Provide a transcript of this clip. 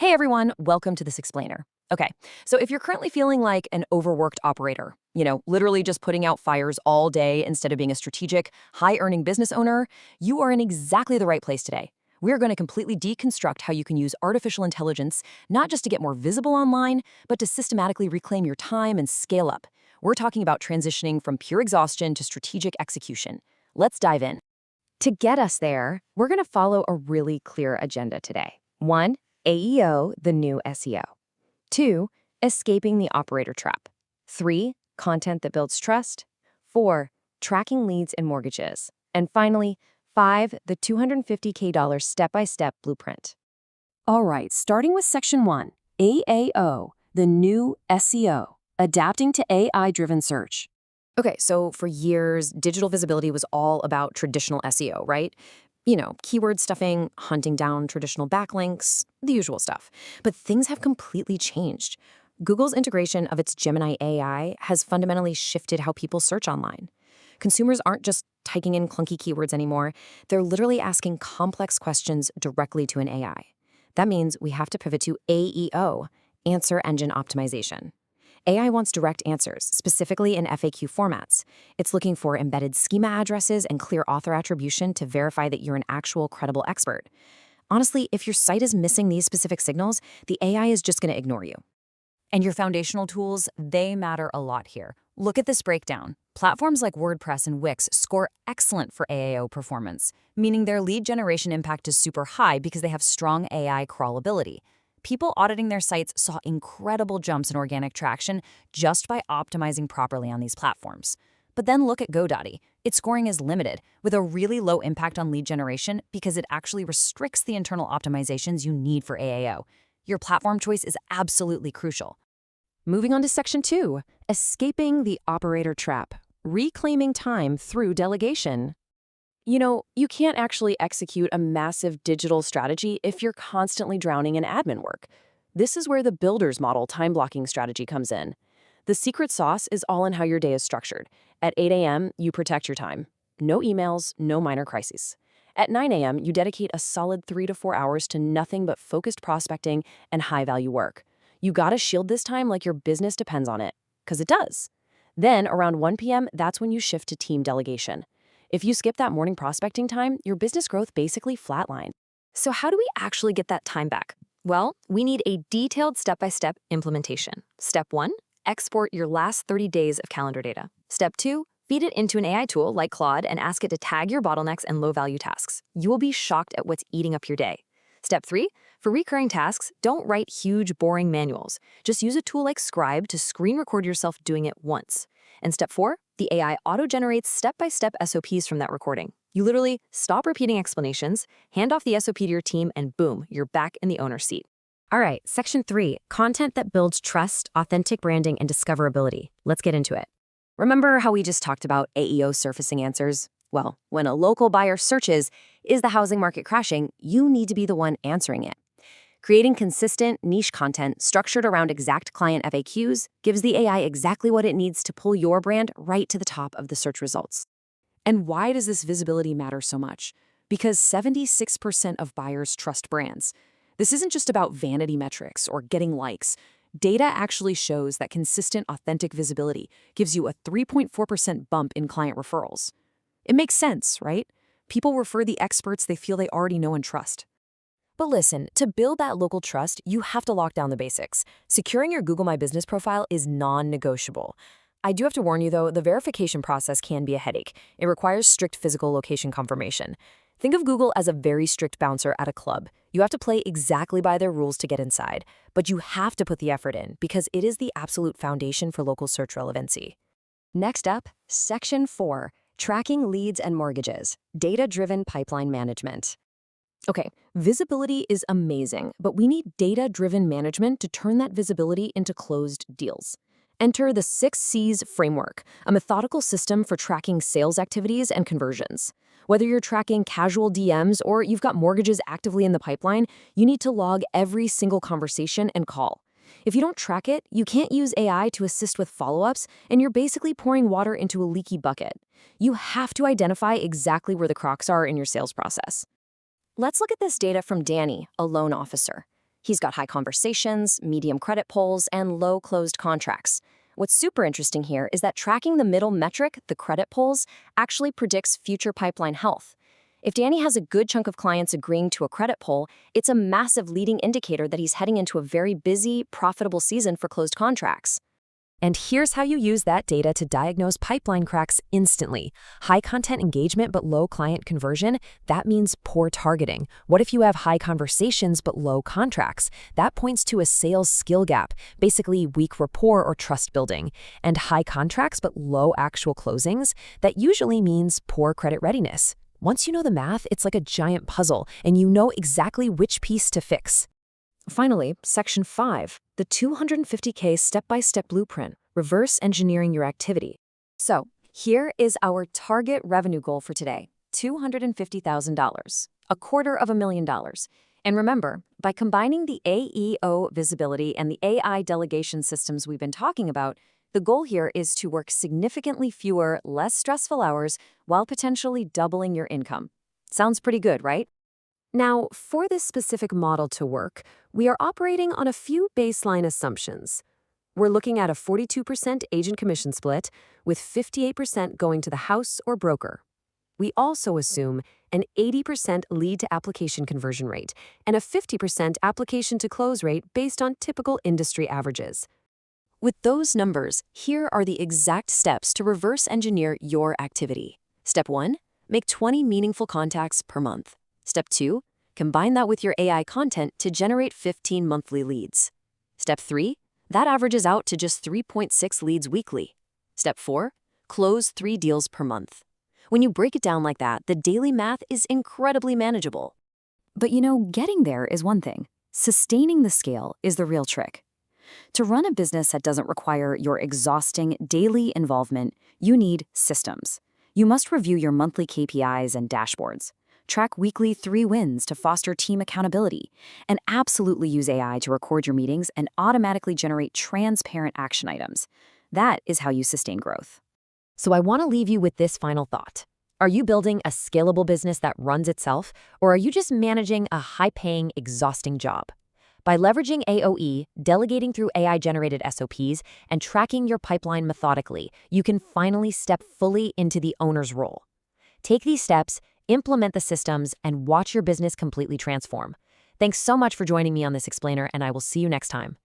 Hey everyone, welcome to this explainer. Okay, so if you're currently feeling like an overworked operator, literally just putting out fires all day instead of being a strategic, high-earning business owner, you are in exactly the right place today. We're going to completely deconstruct how you can use artificial intelligence, not just to get more visible online, but to systematically reclaim your time and scale up. We're talking about transitioning from pure exhaustion to strategic execution. Let's dive in. To get us there, we're going to follow a really clear agenda today. 1. AEO, the new SEO. 2. Escaping the operator trap. 3. Content that builds trust. 4. Tracking leads and mortgages. And finally, 5. The $250K step-by-step blueprint. All right, starting with Section 1, AEO, the new SEO, adapting to AI-driven search. Okay, so for years, digital visibility was all about traditional SEO, right? Keyword stuffing, hunting down traditional backlinks, the usual stuff. But things have completely changed. Google's integration of its Gemini AI has fundamentally shifted how people search online. Consumers aren't just typing in clunky keywords anymore. They're literally asking complex questions directly to an AI. That means we have to pivot to AEO, Answer Engine Optimization. AI wants direct answers, specifically in FAQ formats. It's looking for embedded schema addresses and clear author attribution to verify that you're an actual credible expert. Honestly, if your site is missing these specific signals, the AI is just going to ignore you. And your foundational tools, they matter a lot here. Look at this breakdown. Platforms like WordPress and Wix score excellent for AEO performance, meaning their lead generation impact is super high because they have strong AI crawlability. People auditing their sites saw incredible jumps in organic traction just by optimizing properly on these platforms. But then look at GoDaddy. Its scoring is limited, with a really low impact on lead generation because it actually restricts the internal optimizations you need for AEO. Your platform choice is absolutely crucial. Moving on to Section 2, Escaping the Operator Trap, Reclaiming Time Through Delegation. You can't actually execute a massive digital strategy if you're constantly drowning in admin work. This is where the builder's model time blocking strategy comes in. The secret sauce is all in how your day is structured. At 8 a.m., you protect your time. No emails, no minor crises. At 9 a.m., you dedicate a solid 3 to 4 hours to nothing but focused prospecting and high-value work. You gotta shield this time like your business depends on it, because it does. Then, around 1 p.m., that's when you shift to team delegation. If you skip that morning prospecting time, your business growth basically flatline. So how do we actually get that time back? Well, we need a detailed step-by-step implementation. Step 1, export your last 30 days of calendar data. Step 2, feed it into an AI tool like Claude and ask it to tag your bottlenecks and low-value tasks. You will be shocked at what's eating up your day. Step 3, for recurring tasks, don't write huge, boring manuals. Just use a tool like Scribe to screen record yourself doing it once. And Step 4, the AI auto-generates step-by-step SOPs from that recording. You literally stop repeating explanations, hand off the SOP to your team, and boom, you're back in the owner's seat. All right, Section 3, Content that builds trust, authentic branding, and discoverability. Let's get into it. Remember how we just talked about AEO surfacing answers? Well, when a local buyer searches, "Is the housing market crashing?" you need to be the one answering it. Creating consistent, niche content structured around exact client FAQs gives the AI exactly what it needs to pull your brand right to the top of the search results. And why does this visibility matter so much? Because 76% of buyers trust brands. This isn't just about vanity metrics or getting likes. Data actually shows that consistent, authentic visibility gives you a 3.4% bump in client referrals. It makes sense, right? People refer the experts they feel they already know and trust. But listen, to build that local trust, you have to lock down the basics. Securing your Google My Business profile is non-negotiable. I do have to warn you, though, the verification process can be a headache. It requires strict physical location confirmation. Think of Google as a very strict bouncer at a club. You have to play exactly by their rules to get inside, but you have to put the effort in because it is the absolute foundation for local search relevancy. Next up, Section 4, Tracking Leads and Mortgages, Data-Driven Pipeline Management. Okay, visibility is amazing, but we need data-driven management to turn that visibility into closed deals. Enter the 6 C's framework, a methodical system for tracking sales activities and conversions. Whether you're tracking casual DMs or you've got mortgages actively in the pipeline, you need to log every single conversation and call. If you don't track it, you can't use AI to assist with follow-ups, and you're basically pouring water into a leaky bucket. You have to identify exactly where the cracks are in your sales process. Let's look at this data from Danny, a loan officer. He's got high conversations, medium credit pulls, and low closed contracts. What's super interesting here is that tracking the middle metric, the credit pulls, actually predicts future pipeline health. If Danny has a good chunk of clients agreeing to a credit pull, it's a massive leading indicator that he's heading into a very busy, profitable season for closed contracts. And here's how you use that data to diagnose pipeline cracks instantly. High content engagement but low client conversion, that means poor targeting. What if you have high conversations but low contracts? That points to a sales skill gap, basically weak rapport or trust building. And high contracts but low actual closings, that usually means poor credit readiness. Once you know the math, it's like a giant puzzle, and you know exactly which piece to fix. Finally, Section 5, the 250K step-by-step blueprint, reverse engineering your activity. So, here is our target revenue goal for today, $250,000, $250,000. And remember, by combining the AEO visibility and the AI delegation systems we've been talking about, the goal here is to work significantly fewer, less stressful hours while potentially doubling your income. Sounds pretty good, right? Now, for this specific model to work, we are operating on a few baseline assumptions. We're looking at a 42% agent commission split, with 58% going to the house or broker. We also assume an 80% lead-to-application conversion rate and a 50% application-to-close rate based on typical industry averages. With those numbers, here are the exact steps to reverse engineer your activity. Step 1, make 20 meaningful contacts per month. Step 2, combine that with your AI content to generate 15 monthly leads. Step 3, that averages out to just 3.6 leads weekly. Step 4, close 3 deals per month. When you break it down like that, the daily math is incredibly manageable. But getting there is one thing. Sustaining the scale is the real trick. To run a business that doesn't require your exhausting daily involvement, you need systems. You must review your monthly KPIs and dashboards, track weekly 3 wins to foster team accountability, and absolutely use AI to record your meetings and automatically generate transparent action items. That is how you sustain growth. So I want to leave you with this final thought. Are you building a scalable business that runs itself, or are you just managing a high-paying, exhausting job? By leveraging AOE, delegating through AI-generated SOPs, and tracking your pipeline methodically, you can finally step fully into the owner's role. Take these steps, implement the systems, and watch your business completely transform. Thanks so much for joining me on this explainer, and I will see you next time.